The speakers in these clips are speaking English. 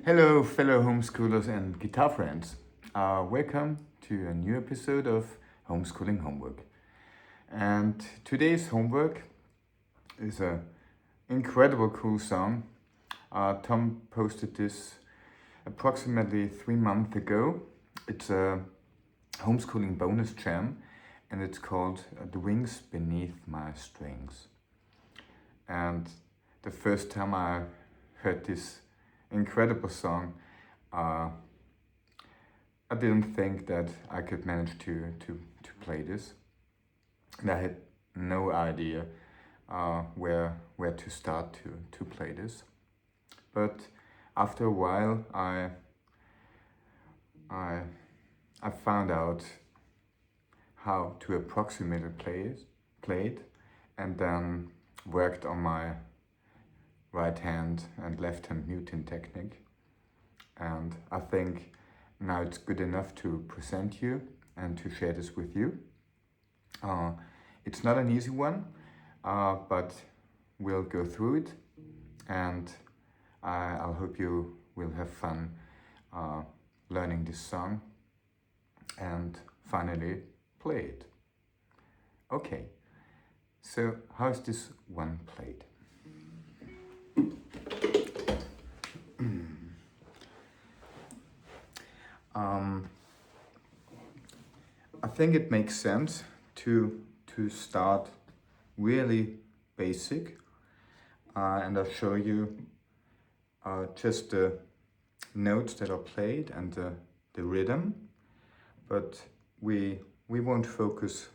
Hello, fellow homeschoolers and guitar friends. Welcome to a new episode of Homeschooling Homework. And today's homework is an incredible cool song. Tom posted this approximately 3 months ago. It's a homeschooling bonus jam, and it's called The Wings Beneath My Strings. And the first time I heard this incredible song, I didn't think that I could manage to play this, and I had no idea where to start to play this. But after a while, I found out how to approximately play it, and then worked on my right hand and left hand muting technique. And I think now it's good enough to present you and to share this with you. It's not an easy one, but we'll go through it, and I hope you will have fun learning this song and finally play it. Okay, so how is this one played? I think it makes sense to start really basic, and I'll show you just the notes that are played and the rhythm, but we won't focus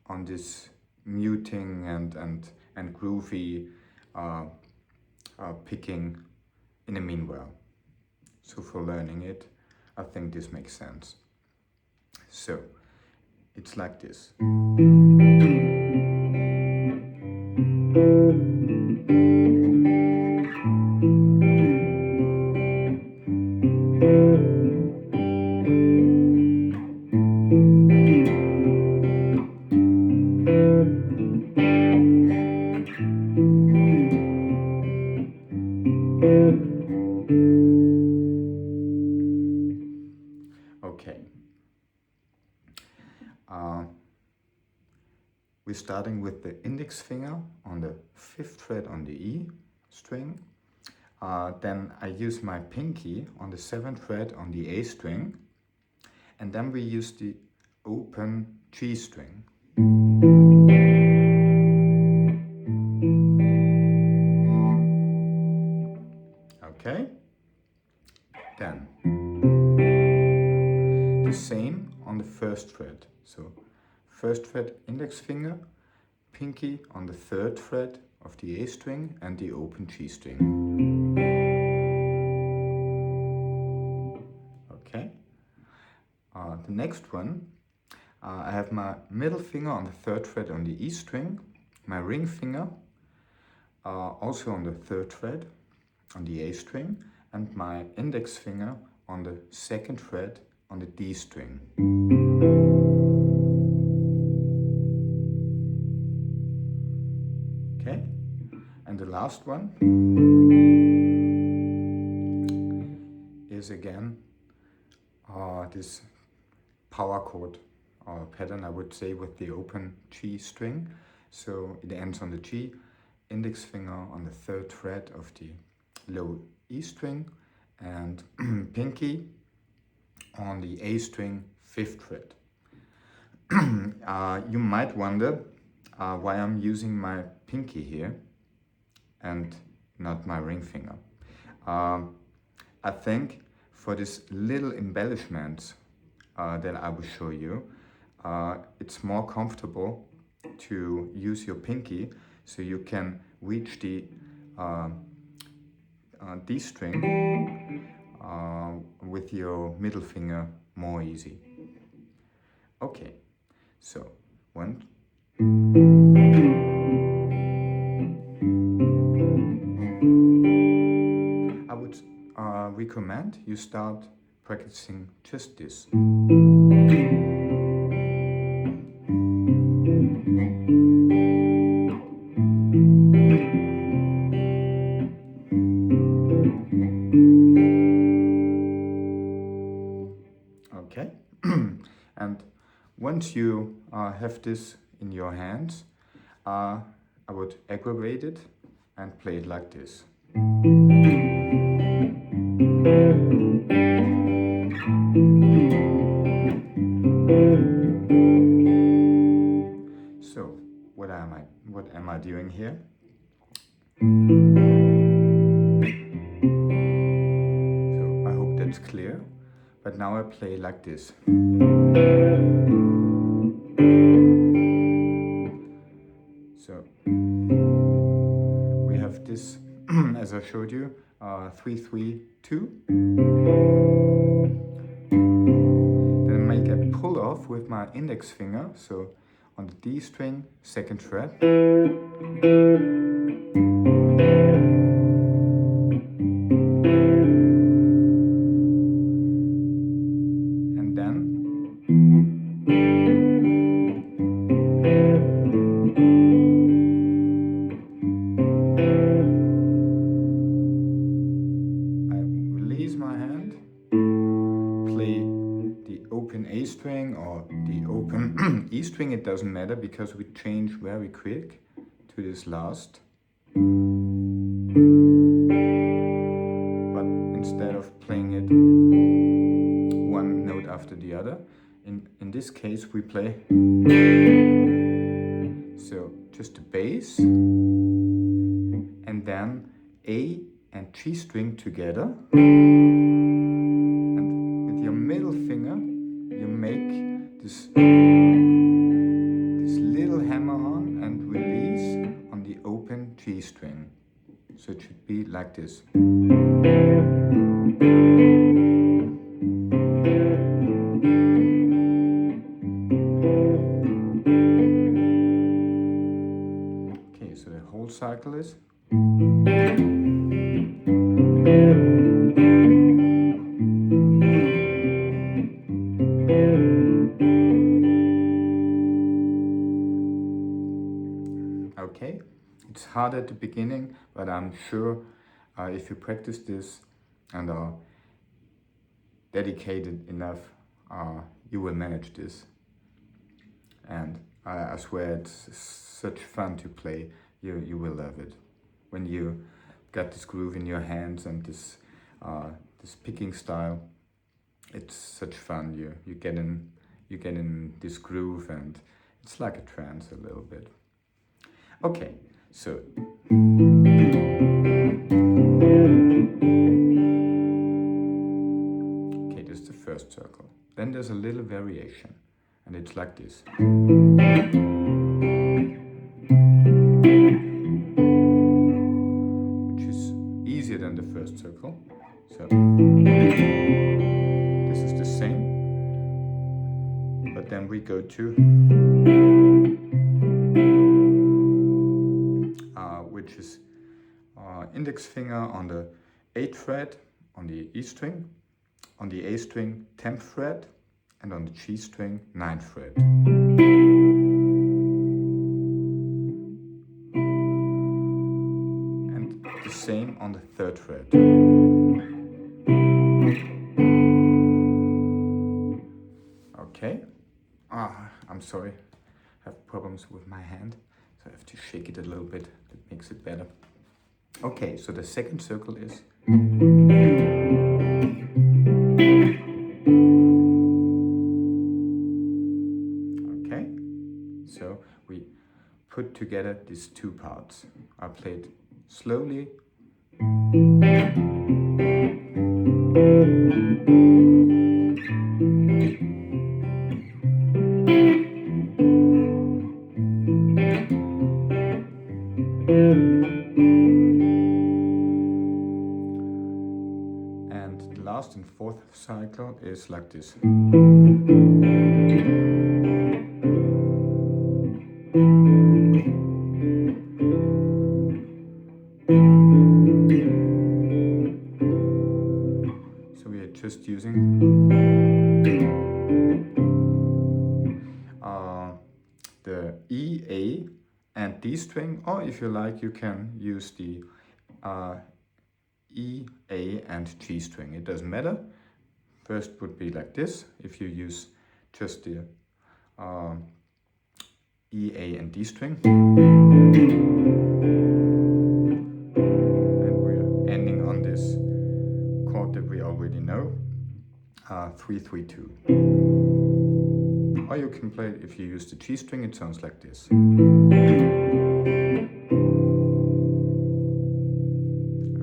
on this muting and groovy picking in the meanwhile. So for learning it, I think this makes sense. So it's like this. Okay. We're starting with the index finger on the 5th fret on the E string. Then I use my pinky on the 7th fret on the A string. And then we use the open G string. Okay? Then the same on the 1st fret. So 1st fret index finger, pinky on the 3rd fret of the A string and the open G string. Okay. The next one, I have my middle finger on the 3rd fret on the E string, my ring finger also on the 3rd fret on the A string, and my index finger on the 2nd fret on the D string. Okay, and the last one is again this power chord pattern, I would say, with the open G string. So it ends on the G, index finger on the 3rd fret of the low E string, and pinky on the A string 5th fret. You might wonder why I'm using my pinky here and not my ring finger. I think for this little embellishment that I will show you, it's more comfortable to use your pinky so you can reach the D string with your middle finger more easy. Okay, so one. I would recommend you start practicing just this. Okay, and once you have this in your hands, I would aggravate it and play it like this. So, what am I doing here? So, I hope that's clear. But now I play like this. So we have this, as I showed you, 3-3-2. Then I make a pull off with my index finger. So on the D string, 2nd fret. A string or the open E string, it doesn't matter because we change very quick to this last. But instead of playing it one note after the other, in this case we play so just the bass and then A and G string together, and with your middle finger you make this little hammer on and release on the open G string. So it should be like this. cycle is. Okay, it's hard at the beginning, but I'm sure if you practice this and are dedicated enough, you will manage this. And I swear it's such fun to play. You will love it. When you got this groove in your hands and this picking style, it's such fun. You get in this groove, and it's like a trance a little bit. Okay, so okay, this is the first circle. Then there's a little variation, and it's like this. Which is easier than the first circle. So this is the same, but then we go to which is index finger on the 8th fret on the E string, on the A string 10th fret, and on the G string 9th fret. And the same on the 3rd fret. Okay. I'm sorry, I have problems with my hand, so I have to shake it a little bit. That makes it better. Okay, so the second circle is okay. So we put together these two parts. I play it slowly. And the last and fourth cycle is like this. So we are just using the E, A, and D string, or if you like, you can use the E, A, and G string. It doesn't matter. First would be like this, if you use just the E, A, and D string. And we're ending on this chord that we already know, 3-3-2. Or you can play it if you use the G string, it sounds like this.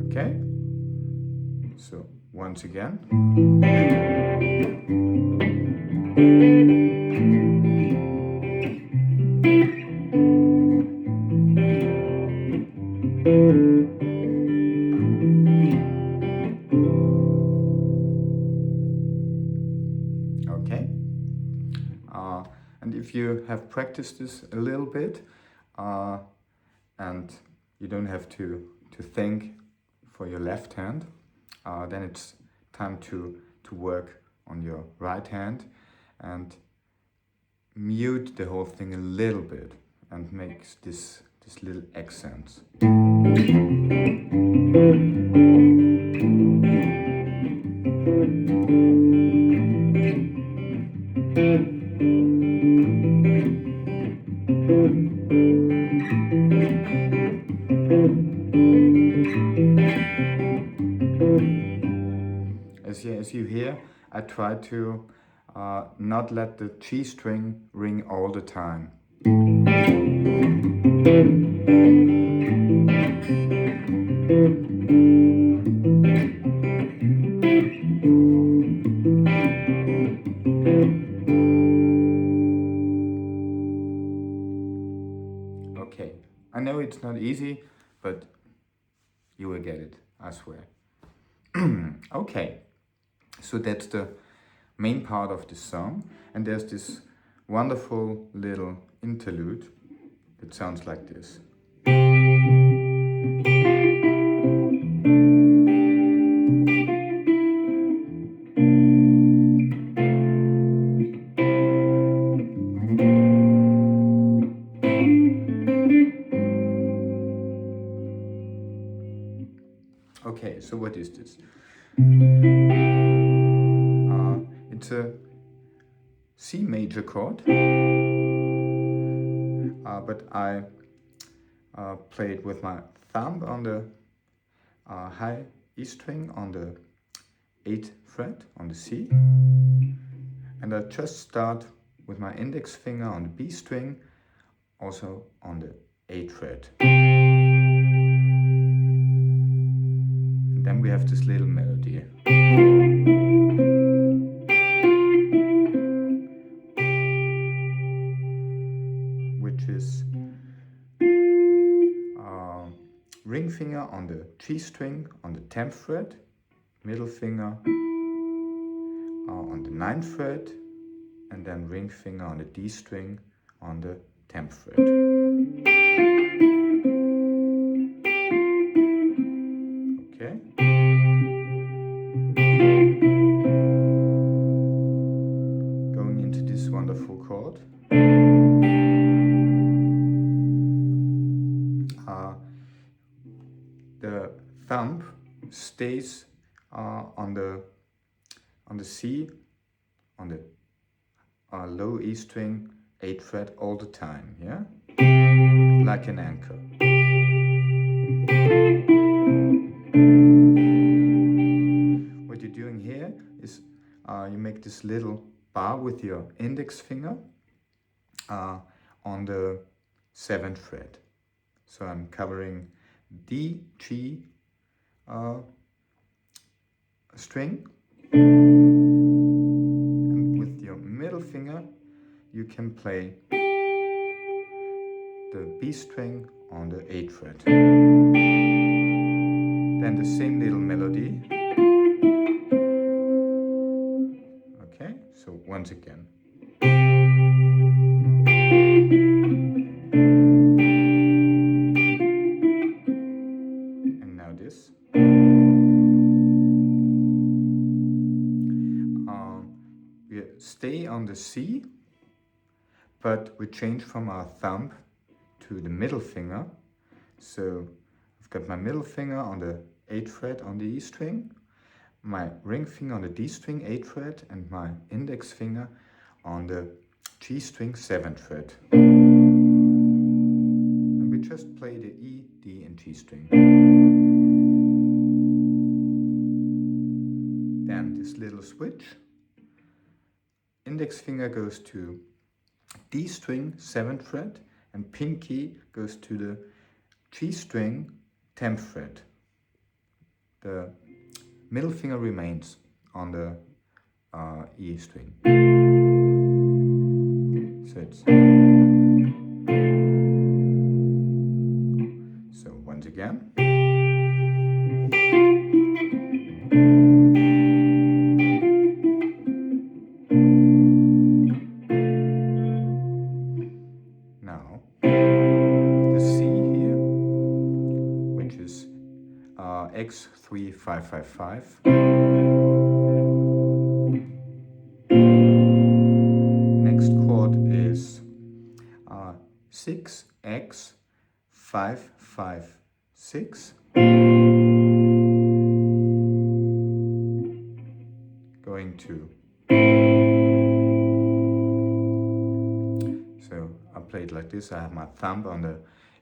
Okay, so once again. Okay. And if you have practiced this a little bit, and you don't have to think for your left hand, then it's time to work on your right hand and mute the whole thing a little bit and makes this little accents. As you hear, I try to not let the G string ring all the time. Okay, I know it's not easy, but you will get it, I swear. Okay, so that's the main part of the song, and there's this wonderful little interlude that sounds like this. Okay, so what is this? It's a C major chord, but I play it with my thumb on the high E string on the 8th fret on the C, and I just start with my index finger on the B string, also on the 8th fret. And then we have this little melody. Which is ring finger on the G string on the 10th fret, middle finger on the 9th fret, and then ring finger on the D string on the 10th fret. Okay. Going into this wonderful chord. The thumb stays on the C, on the low E string, 8th fret all the time, yeah? Like an anchor. What you're doing here is you make this little bar with your index finger on the 7th fret. So I'm covering D, G string, and with your middle finger you can play the B string on the 8th fret. Then the same little melody. Okay, so once again. And now this. We stay on the C, but we change from our thumb to the middle finger. So I've got my middle finger on the 8th fret on the E string, my ring finger on the D string 8th fret, and my index finger on the G string 7th fret. And we just play the E, D and G string. Then this little switch. Index finger goes to D string 7th fret and pinky goes to the G string 10th fret. The middle finger remains on the E string. So it's so once again. Now the C here, which is X3555. Next chord is 6X556. Going to. So I play it like this. I have my thumb on the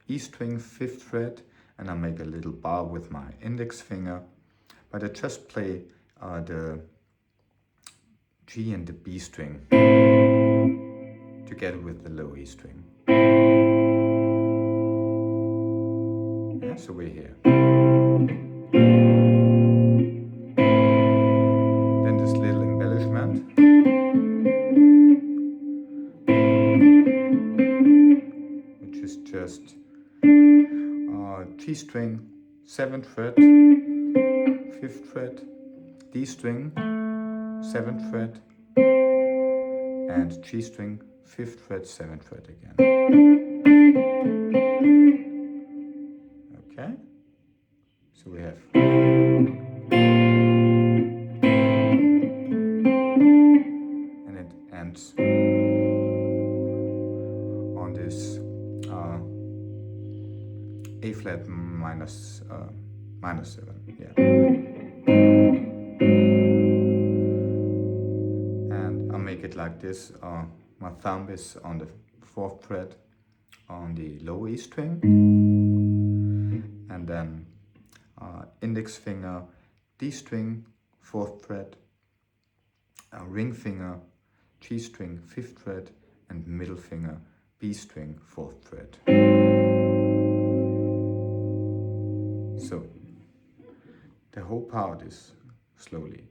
E string 5th fret, and I make a little bar with my index finger, but I just play the G and the B string together with the low E string. Yeah, so we're here. Then this little embellishment. Which is just G string 7th fret, 5th fret, D string 7th fret, and G string 5th fret, 7th fret again. Okay, so we have. And it ends on this A flat minus -7, yeah. And I'll make it like this. My thumb is on the 4th fret on the low E string, and then index finger D string 4th fret, ring finger G string 5th fret, and middle finger B string 4th fret. So the whole part is slowly.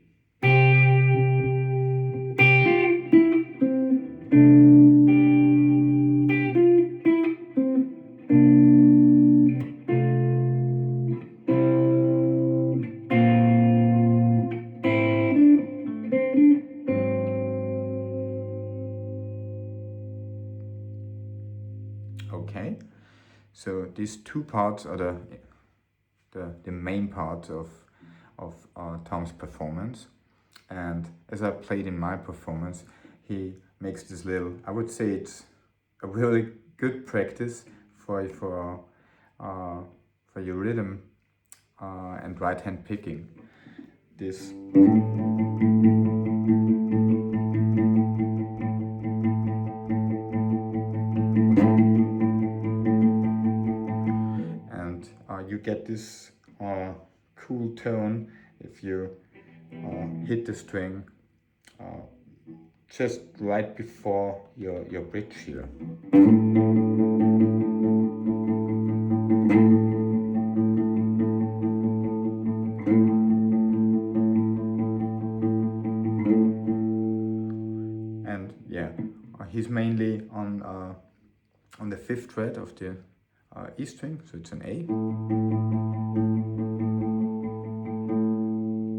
Okay, so these two parts are the main parts of Tom's performance. And as I played in my performance, he makes this little, I would say it's a really good practice for your rhythm and right hand picking. This and you get this cool tone if you hit the string just right before your bridge here. And yeah, he's mainly on the 5th fret of the E string, so it's an A.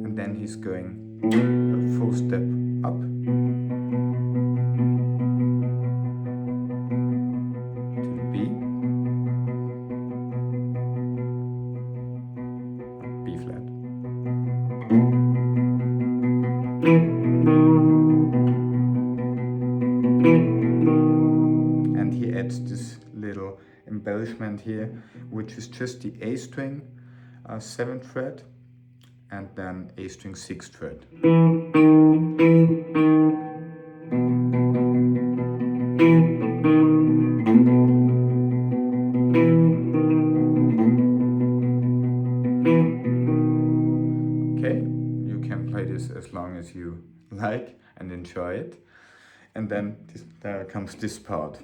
And then he's going a full step up. To the B. B flat. And he adds this little embellishment here, which is just the A string 7th fret, and then A string 6th fret. Okay, you can play this as long as you like and enjoy it. And then there comes this part.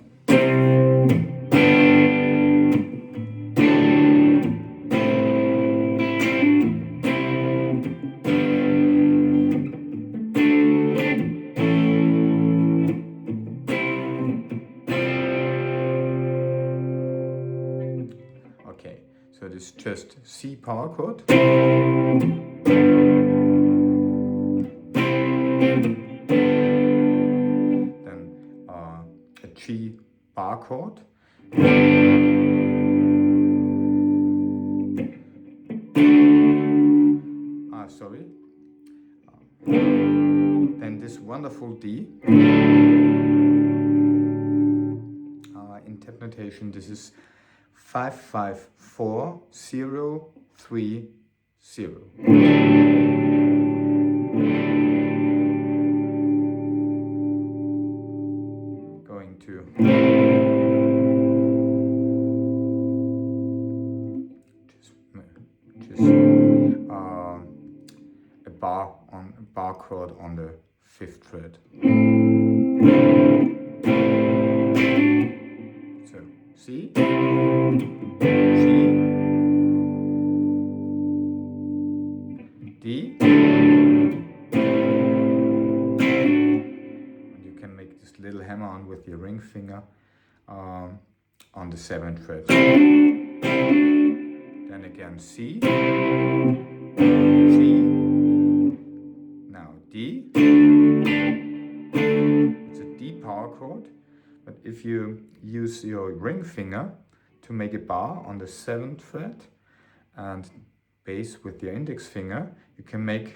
Okay, so this is just C power chord. Then a G bar chord. Sorry. Then this wonderful D. In tab notation, this is 5-5-4-0-3-0. Going to just a bar chord on the 5th fret. So C, G, D, and you can make this little hammer on with your ring finger on the 7th fret. Then again C, G, now D. It's a D power chord, but if you use your ring finger to make a bar on the 7th fret and bass with your index finger, you can make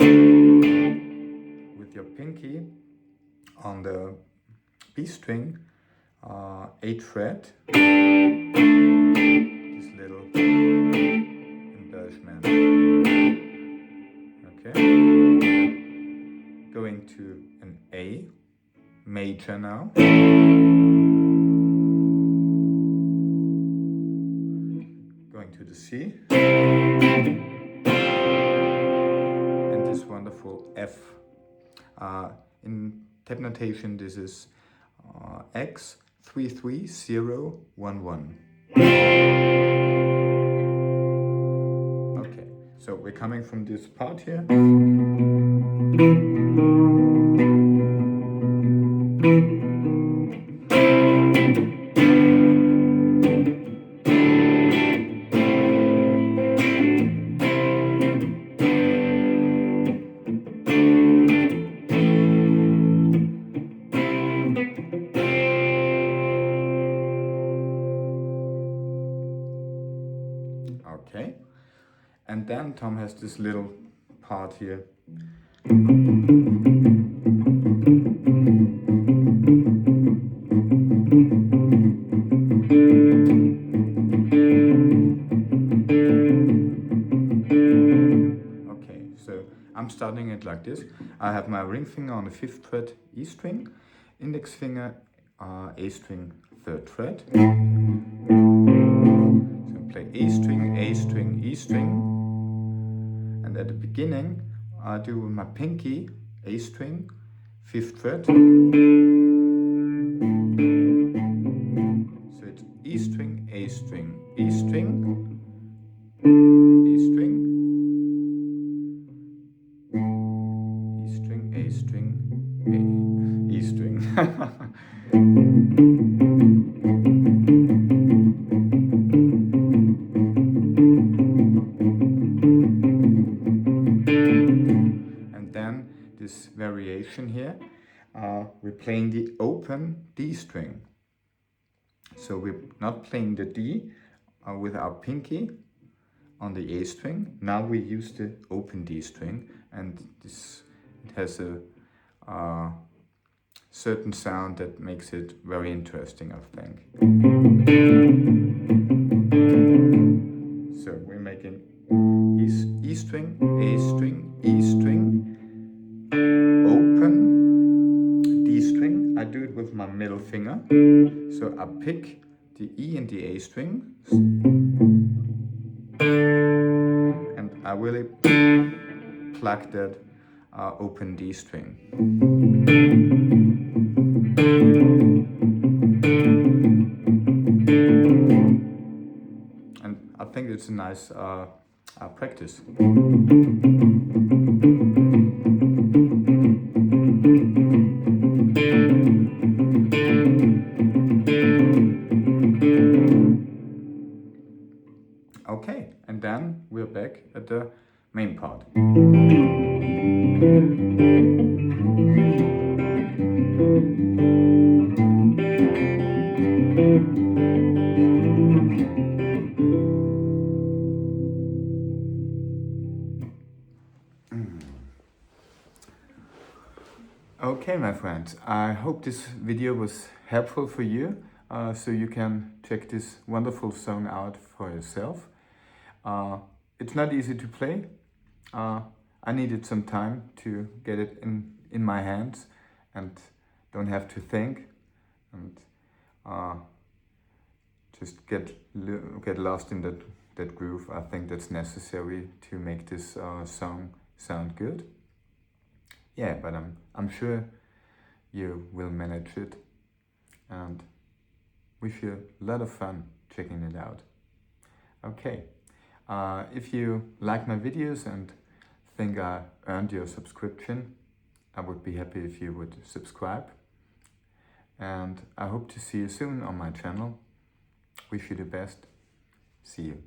with your pinky on the B string 8th fret this little embellishment. going to an A major now. Going to the C. And this wonderful F. In tab notation, this is X 33011. Okay, so we're coming from this part here. Okay, and then Tom has this little part here. Okay, so I'm starting it like this. I have my ring finger on the 5th fret E string, index finger A string 3rd fret. Play A string, A string, E string, and at the beginning I do with my pinky A string, 5th fret. So it's E string, A string, E string, A string, E string, A string, A, E string. This variation here, we're playing the open D string. So we're not playing the D with our pinky on the A string. Now we use the open D string, and it has a certain sound that makes it very interesting, I think. So we're making E string, A string, E string, open D string. I do it with my middle finger. So I pick the E and the A strings and I really pluck that open D string. And I think it's a nice practice. Okay, and then we're back at the main part. Okay, my friends, I hope this video was helpful for you, so you can check this wonderful song out for yourself. It's not easy to play. I needed some time to get it in my hands and don't have to think and just get lost in that groove. I think that's necessary to make this song sound good. Yeah, but I'm sure you will manage it, and wish you a lot of fun checking it out. Okay, if you like my videos and think I earned your subscription, I would be happy if you would subscribe. And I hope to see you soon on my channel. Wish you the best. See you.